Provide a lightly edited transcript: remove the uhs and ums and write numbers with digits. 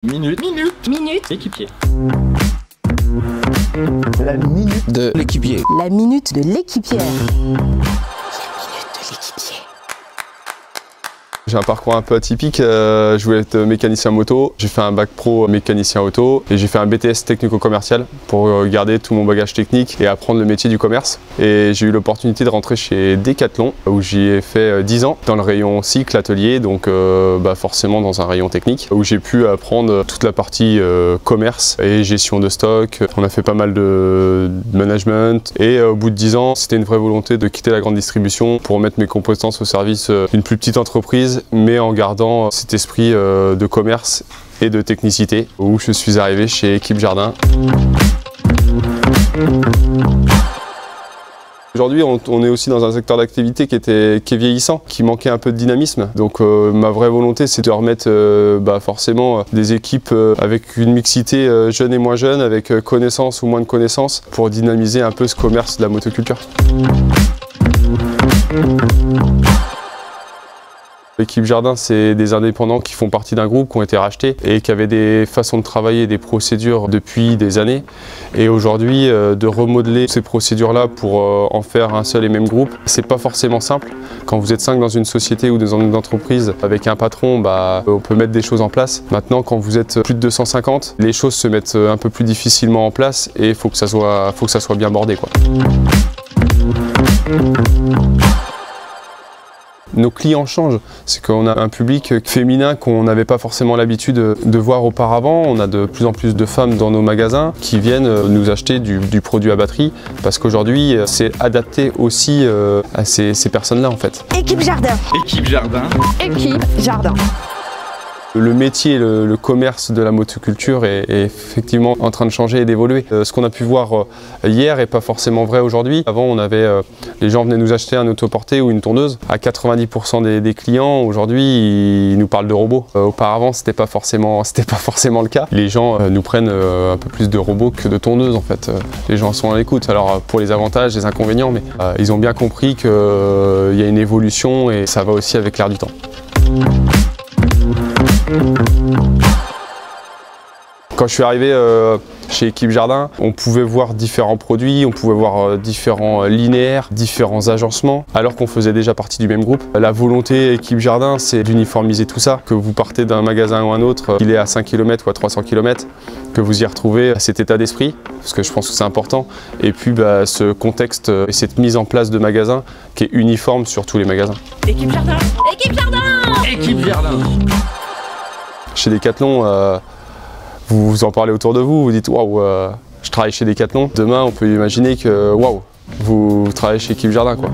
Minute équipier. La minute de l'équipier. La minute de l'équipière. J'ai un parcours un peu atypique, je voulais être mécanicien moto, j'ai fait un bac pro mécanicien auto et j'ai fait un BTS technico-commercial pour garder tout mon bagage technique et apprendre le métier du commerce. Et j'ai eu l'opportunité de rentrer chez Decathlon où j'y ai fait 10 ans dans le rayon cycle atelier, donc forcément dans un rayon technique où j'ai pu apprendre toute la partie commerce et gestion de stock. On a fait pas mal de management et au bout de 10 ans, c'était une vraie volonté de quitter la grande distribution pour mettre mes compétences au service d'une plus petite entreprise, mais en gardant cet esprit de commerce et de technicité, où je suis arrivé chez Équipe Jardin. Aujourd'hui, on est aussi dans un secteur d'activité qui est vieillissant, qui manquait un peu de dynamisme. Donc ma vraie volonté, c'est de remettre forcément des équipes avec une mixité jeune et moins jeune, avec connaissance ou moins de connaissances, pour dynamiser un peu ce commerce de la motoculture. Équipe Jardin, c'est des indépendants qui font partie d'un groupe, qui ont été rachetés et qui avaient des façons de travailler, des procédures depuis des années. Et aujourd'hui, de remodeler ces procédures-là pour en faire un seul et même groupe, c'est pas forcément simple. Quand vous êtes 5 dans une société ou dans une entreprise avec un patron, on peut mettre des choses en place. Maintenant, quand vous êtes plus de 250, les choses se mettent un peu plus difficilement en place et il faut que ça soit bien bordé, quoi. Nos clients changent, c'est qu'on a un public féminin qu'on n'avait pas forcément l'habitude de voir auparavant. On a de plus en plus de femmes dans nos magasins qui viennent nous acheter du produit à batterie parce qu'aujourd'hui c'est adapté aussi à ces personnes-là en fait. Équipe Jardin. Équipe Jardin. Équipe Jardin. Le métier, le commerce de la motoculture est effectivement en train de changer et d'évoluer. Ce qu'on a pu voir hier n'est pas forcément vrai aujourd'hui. Avant, les gens venaient nous acheter un autoporté ou une tondeuse. À 90% des clients, aujourd'hui, ils nous parlent de robots. Auparavant, c'était pas forcément le cas. Les gens nous prennent un peu plus de robots que de tondeuses en fait. Les gens sont à l'écoute. Alors pour les avantages, les inconvénients, mais ils ont bien compris qu'il y a une évolution et ça va aussi avec l'air du temps. Quand je suis arrivé chez Équipe Jardin, on pouvait voir différents produits, on pouvait voir différents linéaires, différents agencements, alors qu'on faisait déjà partie du même groupe. La volonté Équipe Jardin, c'est d'uniformiser tout ça, que vous partez d'un magasin ou un autre, qu'il est à 5 km ou à 300 km, que vous y retrouvez cet état d'esprit, parce que je pense que c'est important, et puis ce contexte et cette mise en place de magasins qui est uniforme sur tous les magasins. Équipe Jardin. Équipe Jardin. Équipe Jardin. Chez Decathlon, vous en parlez autour de vous, vous dites waouh, je travaille chez Decathlon. Demain, on peut imaginer que waouh, vous travaillez chez Équipe Jardin, quoi.